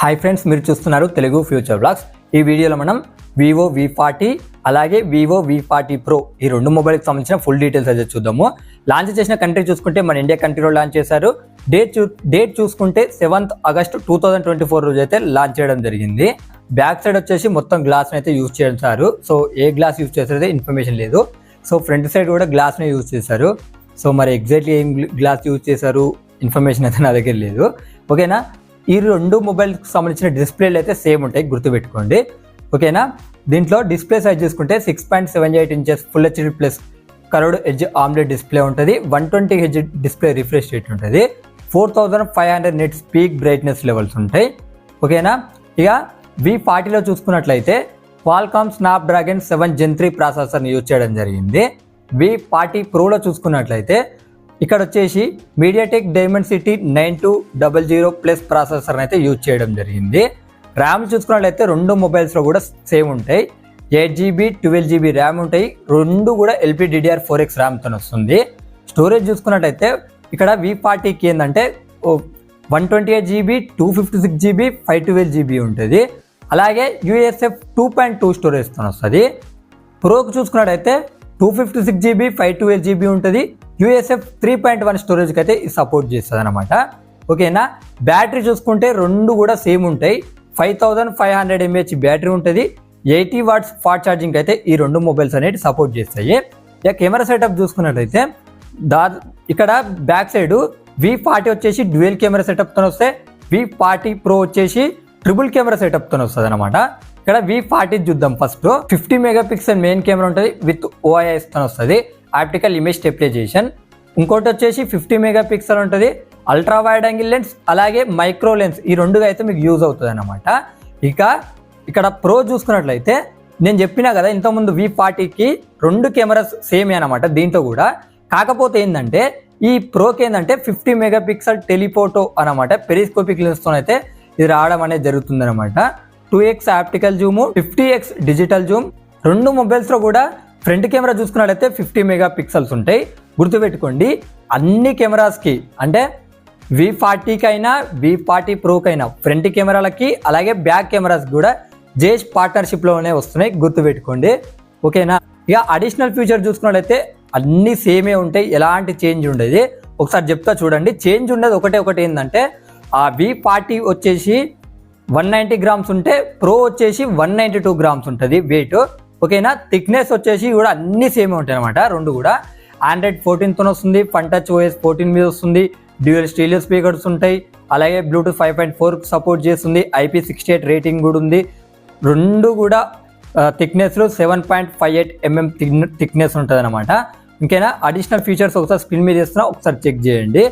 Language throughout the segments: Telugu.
హాయ్ ఫ్రెండ్స్, మీరు చూస్తున్నారు తెలుగు ఫ్యూచర్ బ్లాగ్స్. ఈ వీడియోలో మనం వివో V40 అలాగే వివో V40 Pro ఈ రెండు మొబైల్కి సంబంధించిన ఫుల్ డీటెయిల్స్ అయితే చూద్దాము. లాంచ్ చేసిన కంట్రీ చూసుకుంటే మన ఇండియా కంట్రీలో లాంచ్ చేశారు. డేట్ చూసుకుంటే 7th August 2024 రోజు అయితే లాంచ్ చేయడం జరిగింది. బ్యాక్ సైడ్ వచ్చేసి మొత్తం గ్లాస్ అయితే యూజ్ చేశారు. సో ఏ గ్లాస్ యూజ్ చేశారైతే ఇన్ఫర్మేషన్ లేదు. సో ఫ్రంట్ సైడ్ కూడా గ్లాస్నే యూజ్ చేశారు. సో మరి ఎగ్జాక్ట్లీ ఏం గ్లాస్ యూజ్ చేశారు ఇన్ఫర్మేషన్ అయితే నా దగ్గర లేదు. ఓకేనా, ఈ రెండు మొబైల్కి సంబంధించిన డిస్ప్లేలు అయితే సేమ్ ఉంటాయి, గుర్తుపెట్టుకోండి. ఓకేనా, దీంట్లో డిస్ప్లే సైజ్ చూసుకుంటే 6.78 inches full HD plus curved edge omelette display ఉంటుంది. 120 Hz డిస్ప్లే రిఫ్రెష్ రేట్ ఉంటుంది. 4500 నిట్స్ పీక్ బ్రైట్నెస్ లెవెల్స్ ఉంటాయి. ఓకేనా, ఇక V40లో చూసుకున్నట్లయితే క్వాల్కామ్ స్నాప్డ్రాగన్ 7 Gen 3 ప్రాసెసర్ని యూజ్ చేయడం జరిగింది. V40 Proలో చూసుకున్నట్లయితే ఇక్కడ వచ్చేసి మీడియాటెక్ డైమెన్సిటీ 9200+ ప్రాసెసర్ అయితే యూజ్ చేయడం జరిగింది. ర్యామ్ చూసుకున్నట్లయితే రెండు మొబైల్స్లో కూడా సేమ్ ఉంటాయి. 8GB 12GB ర్యామ్ ఉంటాయి. రెండు కూడా LPDDR4X ర్యామ్తో వస్తుంది. స్టోరేజ్ చూసుకున్నట్లయితే ఇక్కడ V40కి ఏంటంటే 128GB 256GB 512GB ఉంటుంది. అలాగే USF 2.2 స్టోరేజ్తో వస్తుంది. ప్రోకి చూసుకున్నట్లయితే 256GB 512GB ఉంటుంది. USF 3.1 స్టోరేజ్కి అయితే సపోర్ట్ చేస్తుంది అనమాట. ఓకేనా, బ్యాటరీ చూసుకుంటే రెండు కూడా సేమ్ ఉంటాయి. 5500 mAh బ్యాటరీ ఉంటుంది. 80 watts ఫాస్ట్ ఛార్జింగ్ అయితే ఈ రెండు మొబైల్స్ అనేవి సపోర్ట్ చేస్తాయి. ఇక కెమెరా సెటప్ చూసుకున్నట్లయితే ఇక్కడ బ్యాక్ సైడ్ V40 వచ్చేసి డ్యూయల్ కెమెరా సెటప్తో వస్తే, V40 Pro వచ్చేసి ట్రిపుల్ కెమెరా సెటప్తో వస్తుంది అనమాట. ఇక్కడ V40 చూద్దాం. ఫస్ట్ 50 MP మెయిన్ కెమెరా ఉంటుంది విత్ OIS తో వస్తుంది, ఆప్టికల్ ఇమేజ్ స్టెబిలైజేషన్. ఇంకోటి వచ్చేసి 50 MP ఉంటుంది, అల్ట్రా వైడ్ యాంగిల్ లెన్స్ అలాగే మైక్రో లెన్స్. ఈ రెండుగా అయితే మీకు యూజ్ అవుతుంది అన్నమాట. ఇక ఇక్కడ ప్రో చూసుకున్నట్లయితే నేను చెప్పినా కదా ఇంతకుముందు V40కి రెండు కెమెరాస్ సేమే అనమాట దీంట్లో కూడా. కాకపోతే ఏంటంటే ఈ ప్రోకి ఏంటంటే 50 MP టెలిఫోటో అనమాట, పెరిస్కోపిక్ లెన్స్తో అయితే ఇది రావడం అనేది జరుగుతుంది అనమాట. 2x optical Zoom, 50x digital Zoom. రెండు మొబైల్స్లో కూడా ఫ్రంట్ కెమెరా చూసుకున్నట్లయితే 50 MP ఉంటాయి. గుర్తుపెట్టుకోండి, అన్ని కెమెరాస్కి అంటే V40కి అయినా V40 Proకైనా ఫ్రంట్ కెమెరాలకి అలాగే బ్యాక్ కెమెరాస్ కూడా జేష్ పార్ట్నర్షిప్లోనే వస్తున్నాయి, గుర్తుపెట్టుకోండి. ఓకేనా, ఇక అడిషనల్ ఫీచర్ చూసుకున్నట్లయితే అన్ని సేమే ఉంటాయి, ఎలాంటి చేంజ్ ఉండేది. ఒకసారి చెప్తా చూడండి. చేంజ్ ఉండేది ఒకటి ఏంటంటే ఆ V40 వచ్చేసి 190 grams ఉంటే ప్రో వచ్చేసి 192 grams ఉంటుంది వెయిట్. ఓకేనా, థిక్నెస్ వచ్చేసి కూడా అన్ని సేమే ఉంటాయి అనమాట. రెండు కూడా Android 14తో వస్తుంది, ఫన్ టచ్ OS 14 మీద వస్తుంది. డ్యూయల్ స్టీరియో స్పీకర్స్ ఉంటాయి. అలాగే Bluetooth 5.4 సపోర్ట్ చేస్తుంది. IP68 రేటింగ్ కూడా ఉంది. రెండు కూడా థిక్నెస్లో 7.58 mm థిక్నెస్ ఉంటుంది అనమాట. ఇంకైనా అడిషనల్ ఫీచర్స్ ఒకసారి స్క్రీన్ మీద చేస్తున్నా, ఒకసారి చెక్ చేయండి.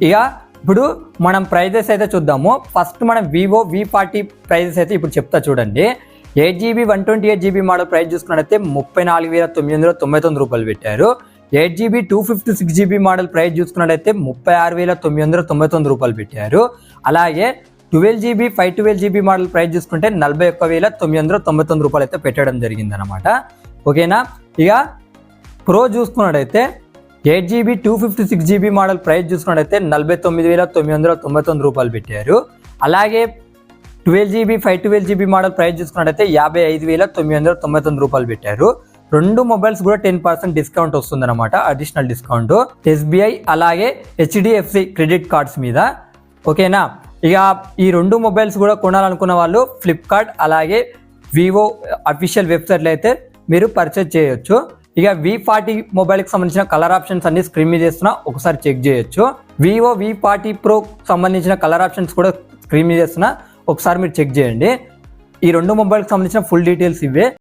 ఇక ఇప్పుడు మనం ప్రైజెస్ అయితే చూద్దాము. ఫస్ట్ మనం వివో V40 ప్రైజెస్ అయితే ఇప్పుడు చెప్తా చూడండి. 8GB 128GB మోడల్ ప్రైస్ చూసుకున్నట్లయితే 34,999 రూపాయలు పెట్టారు. 8GB 256GB మోడల్ ప్రైస్ చూసుకున్నట్లయితే 36,999 రూపాయలు పెట్టారు. అలాగే 12GB 512GB మోడల్ ప్రైస్ చూసుకుంటే 41,999 రూపాయలు అయితే పెట్టడం జరిగింది అనమాట. ఓకేనా, ఇక ప్రో చూసుకున్నట్టయితే 8GB 256GB మోడల్ ప్రైస్ చూసుకున్నట్టయితే 49,999 రూపాయలు పెట్టారు. అలాగే 12GB 512GB మోడల్ ప్రైస్ చూసుకున్నట్టయితే 55,999 రూపాయలు పెట్టారు. రెండు మొబైల్స్ కూడా 10% డిస్కౌంట్ వస్తుంది అనమాట, అడిషనల్ డిస్కౌంట్ SBI అలాగే HDFC క్రెడిట్ కార్డ్స్ మీద. ఓకేనా, ఇక ఈ రెండు మొబైల్స్ కూడా కొనాలనుకున్న వాళ్ళు ఫ్లిప్కార్ట్ అలాగే వివో అఫీషియల్ వెబ్సైట్లో అయితే మీరు పర్చేజ్ చేయొచ్చు. ఇక V40 మొబైల్కి సంబంధించిన కలర్ ఆప్షన్స్ అన్ని స్క్రీన్ మీద చేస్తున్నా, ఒకసారి చెక్ చేయొచ్చు. వివో V40 Pro సంబంధించిన కలర్ ఆప్షన్స్ కూడా స్క్రీన్ మీద చేస్తున్నా, ఒకసారి మీరు చెక్ చేయండి. ఈ రెండు మొబైల్కి సంబంధించిన ఫుల్ డీటెయిల్స్ ఇవే.